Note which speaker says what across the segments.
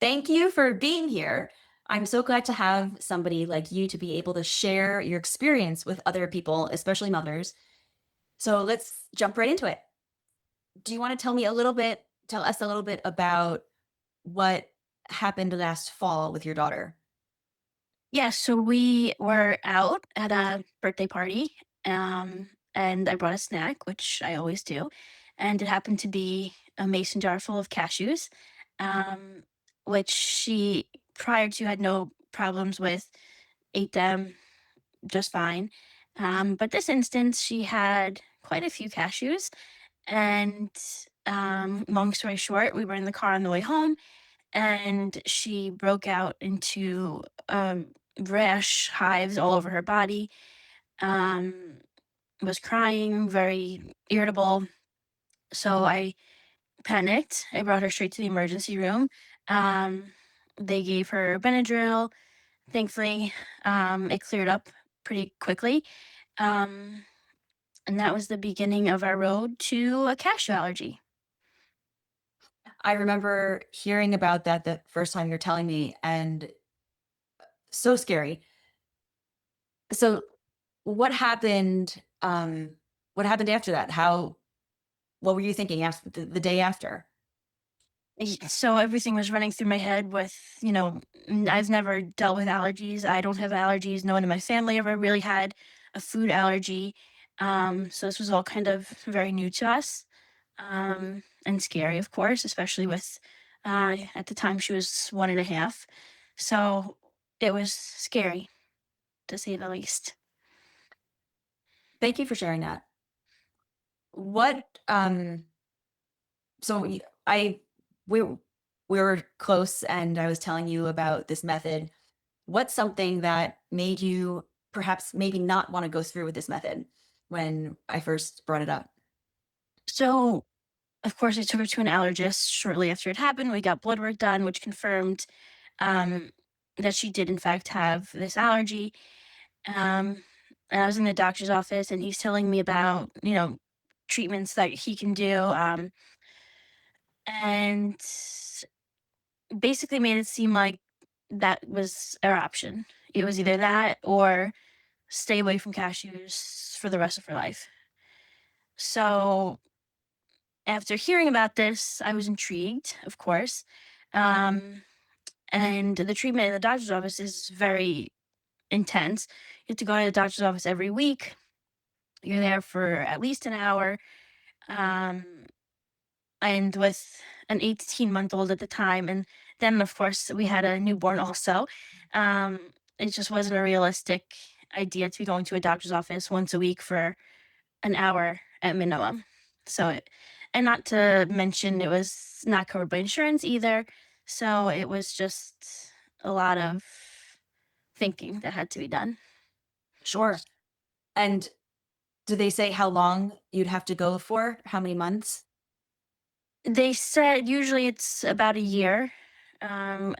Speaker 1: Thank you for being here. I'm so glad to have somebody like you to be able to share your experience with other people, especially mothers. So let's jump right into it. Do you want to tell us a little bit about what happened last fall with your daughter?
Speaker 2: Yeah, so we were out at a birthday party, and I brought a snack, which I always do, and it happened to be a mason jar full of cashews, um, which she prior to had no problems with, ate them just fine. But this instance, she had quite a few cashews, and long story short, we were in the car on the way home, and she broke out into rash hives all over her body. Um, was crying, very irritable. So I panicked. I brought her straight to the emergency room. Um, they gave her Benadryl. Thankfully, it cleared up pretty quickly. Um, and that was the beginning of our road to a cashew allergy.
Speaker 1: I remember hearing about that the first time you're telling me, and so scary. So what happened? What happened after that? What were you thinking after the day after?
Speaker 2: So everything was running through my head with, I've never dealt with allergies. I don't have allergies. No one in my family ever really had a food allergy. So this was all kind of very new to us, and scary, of course, especially with, at the time she was 1.5. So it was scary, to say the least.
Speaker 1: Thank you for sharing that. What so y- I we we were close and I was telling you about this method. What's something that made you perhaps maybe not want to go through with this method when I first brought it up?
Speaker 2: So, of course, I took her to an allergist shortly after it happened. We got blood work done, which confirmed um, that she did, in fact, have this allergy. Um, and I was in the doctor's office, and he's telling me about, treatments that he can do, and basically made it seem like that was our option. It was either that or stay away from cashews for the rest of her life. So after hearing about this, I was intrigued, of course. Um, and the treatment in the doctor's office is very intense. You have to go to the doctor's office every week. You're there for at least an hour. Um, and with an 18-month-old at the time, and then, of course, we had a newborn also. It just wasn't a realistic idea to be going to a doctor's office once a week for an hour at minimum. And not to mention, it was not covered by insurance either. So it was just a lot of thinking that had to be done.
Speaker 1: Sure. And did they say how long you'd have to go for? How many months?
Speaker 2: They said usually it's about a year. Um,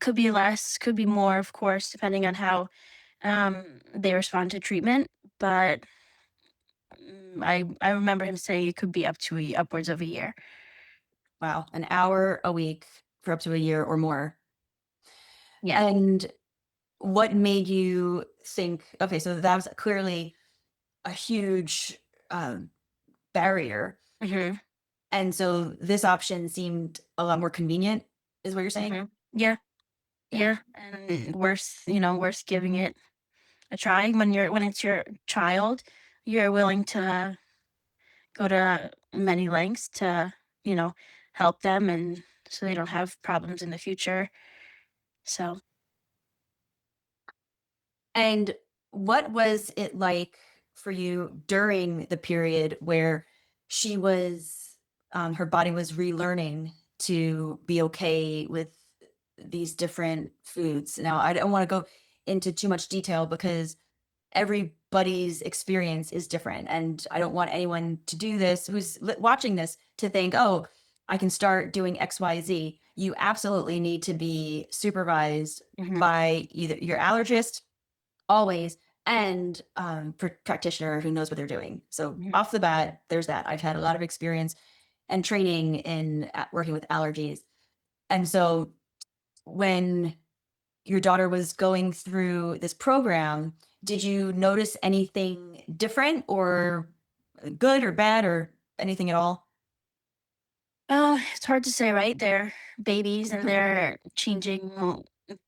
Speaker 2: could be less, could be more, of course, depending on how they respond to treatment. But I remember him saying it could be upwards of a year.
Speaker 1: Wow, an hour a week for up to a year or more.
Speaker 2: Yeah.
Speaker 1: And what made you think, okay, so that was clearly a huge um, barrier.
Speaker 2: Hmm.
Speaker 1: And so this option seemed a lot more convenient, is what you're saying?
Speaker 2: Hmm. Yeah.
Speaker 1: Yeah.
Speaker 2: Yeah. And worth giving it a try. When it's your child, you're willing to go to many lengths to, you know, help them, and so they don't have problems in the future. So
Speaker 1: And what was it like for you during the period where she was, her body was relearning to be okay with these different foods? Now, I don't want to go into too much detail because everybody's experience is different. And I don't want anyone to do this who's watching this to think, oh, I can start doing XYZ. You absolutely need to be supervised
Speaker 2: mhm,
Speaker 1: by either your allergist always and practitioner who knows what they're doing. So
Speaker 2: mhm.
Speaker 1: off the bat, there's that. I've had a lot of experience and training in working with allergies. And so when your daughter was going through this program, did you notice anything different or good or bad or anything at all?
Speaker 2: Oh, it's hard to say, right? They're babies and they're changing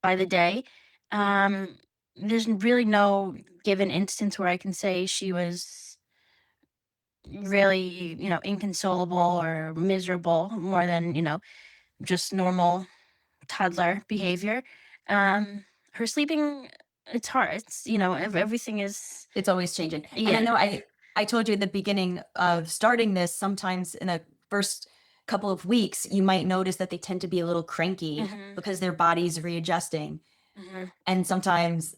Speaker 2: by the day. Um, there's really no given instance where I can say she was really, inconsolable or miserable more than, just normal toddler behavior. Um, Her sleeping, it's hard. It's, everything is,
Speaker 1: It's always changing. And I
Speaker 2: yeah.
Speaker 1: know I told you at the beginning of starting this, sometimes in the first couple of weeks, you might notice that they tend to be a little cranky
Speaker 2: Hmm.
Speaker 1: because their body's readjusting.
Speaker 2: Hmm.
Speaker 1: And sometimes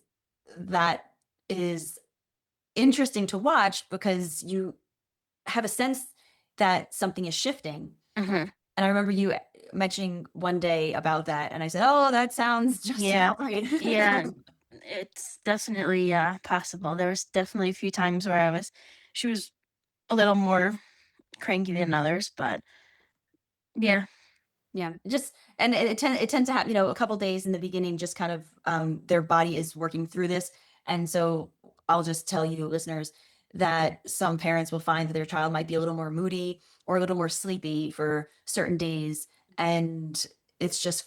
Speaker 1: that is interesting to watch because you have a sense that something is shifting.
Speaker 2: Hmm.
Speaker 1: And I remember you mentioning one day about that, and I said, "Oh, that sounds just
Speaker 2: Yeah.
Speaker 1: about right."
Speaker 2: Yeah. It's definitely possible. There was definitely a few times where she was a little more cranky than others, but yeah.
Speaker 1: Yeah, just and it tends to have, a couple days in the beginning, just kind of their body is working through this. And so I'll just tell you, listeners, that some parents will find that their child might be a little more moody or a little more sleepy for certain days. And it's just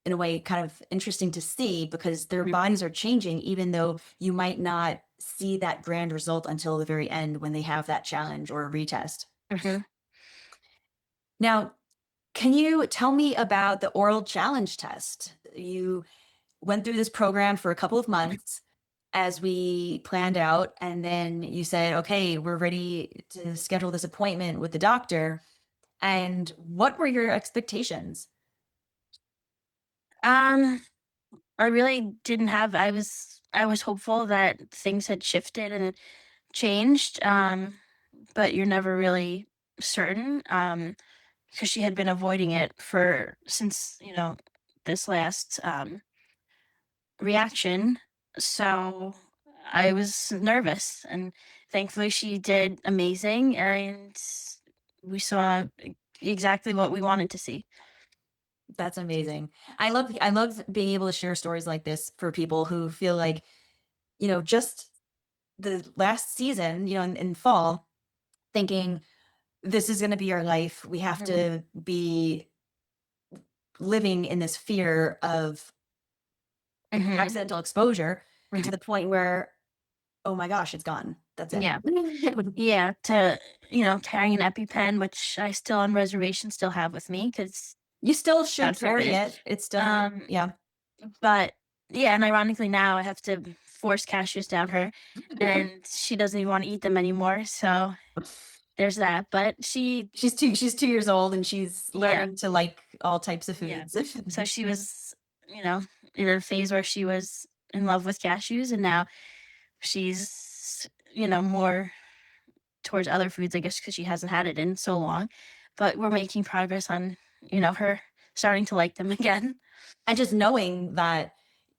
Speaker 1: in a way kind of interesting to see because their bodies are changing, even though you might not see that grand result until the very end when they have that challenge or a retest.
Speaker 2: Hmm.
Speaker 1: Now, can you tell me about the oral challenge test? You went through this program for a couple of months as we planned out, and then you said, okay, we're ready to schedule this appointment with the doctor. And what were your expectations?
Speaker 2: Um, I really didn't have. I was hopeful that things had shifted and changed. But you're never really certain. Because she had been avoiding it for since this last reaction. So I was nervous, and thankfully she did amazing, and we saw exactly what we wanted to see.
Speaker 1: That's amazing. I love being able to share stories like this for people who feel like, just the last season, in fall, thinking this is going to be our life. We have
Speaker 2: Mhm.
Speaker 1: to be living in this fear of
Speaker 2: Mhm.
Speaker 1: accidental exposure to
Speaker 2: Mhm.
Speaker 1: the point where, oh my gosh, it's gone. That's it.
Speaker 2: Yeah. Yeah. To carrying an EpiPen, which I still on reservation still have with me, because
Speaker 1: You still should
Speaker 2: God
Speaker 1: carry
Speaker 2: forbid.
Speaker 1: it. It's still,
Speaker 2: Um,
Speaker 1: yeah.
Speaker 2: But yeah, and ironically now I have to force cashews down her, and she doesn't even want to eat them anymore. So there's that. But
Speaker 1: She's 2 years old and she's
Speaker 2: yeah,
Speaker 1: learning to like all types of
Speaker 2: yeah.
Speaker 1: foods.
Speaker 2: So she was, you know, in a phase where she was in love with cashews, and now she's, more towards other foods, I guess, because she hasn't had it in so long. But we're making progress on, her starting to like them again.
Speaker 1: And just knowing that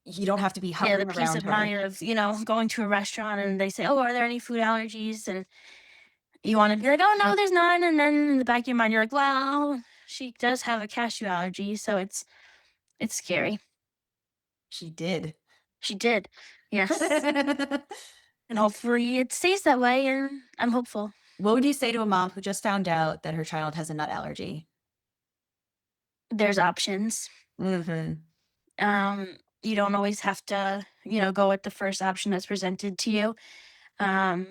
Speaker 1: you don't have to be
Speaker 2: Yeah, the
Speaker 1: hovering
Speaker 2: peace
Speaker 1: around
Speaker 2: of
Speaker 1: her.
Speaker 2: mind of, going to a restaurant and they say, "Oh, are there any food allergies?" And you want to be like, "Oh, no, there's none." And then in the back of your mind, you're like, "Well, she does have a cashew allergy." So it's scary.
Speaker 1: She did.
Speaker 2: She did. Yes.
Speaker 1: What
Speaker 2: And hopefully it stays that way. And I'm hopeful.
Speaker 1: would you say to a mom who just found out that her child has a nut allergy?
Speaker 2: There's options.
Speaker 1: Hmm.
Speaker 2: You don't always have to, go with the first option that's presented to you. Um,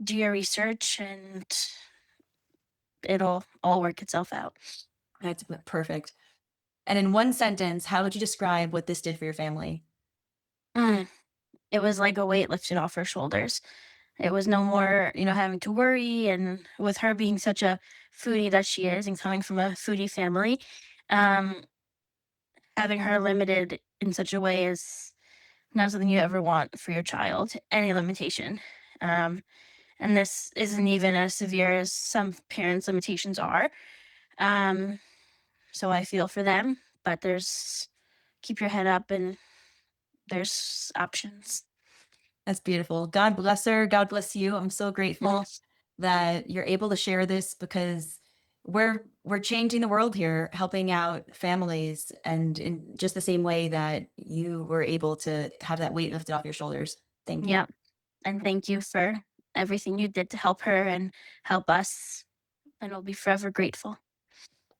Speaker 2: do your research and it'll all work itself out.
Speaker 1: That's perfect. And in one sentence, how would you describe what this did for your family?
Speaker 2: Mm. It was like a weight lifted off her shoulders. It was no more, having to worry. And with her being such a foodie that she is and coming from a foodie family, um, having her limited in such a way is not something you ever want for your child, any limitation. Um, and this isn't even as severe as some parents' limitations are. Um, so I feel for them, but keep your head up and there's options.
Speaker 1: That's beautiful. God bless her. God bless you. I'm so grateful
Speaker 2: Yes.
Speaker 1: that you're able to share this because we're changing the world here, helping out families, and in just the same way that you were able to have that weight lifted off your shoulders. Thank you.
Speaker 2: Yeah. And thank you for everything you did to help her and help us. And I'll be forever grateful.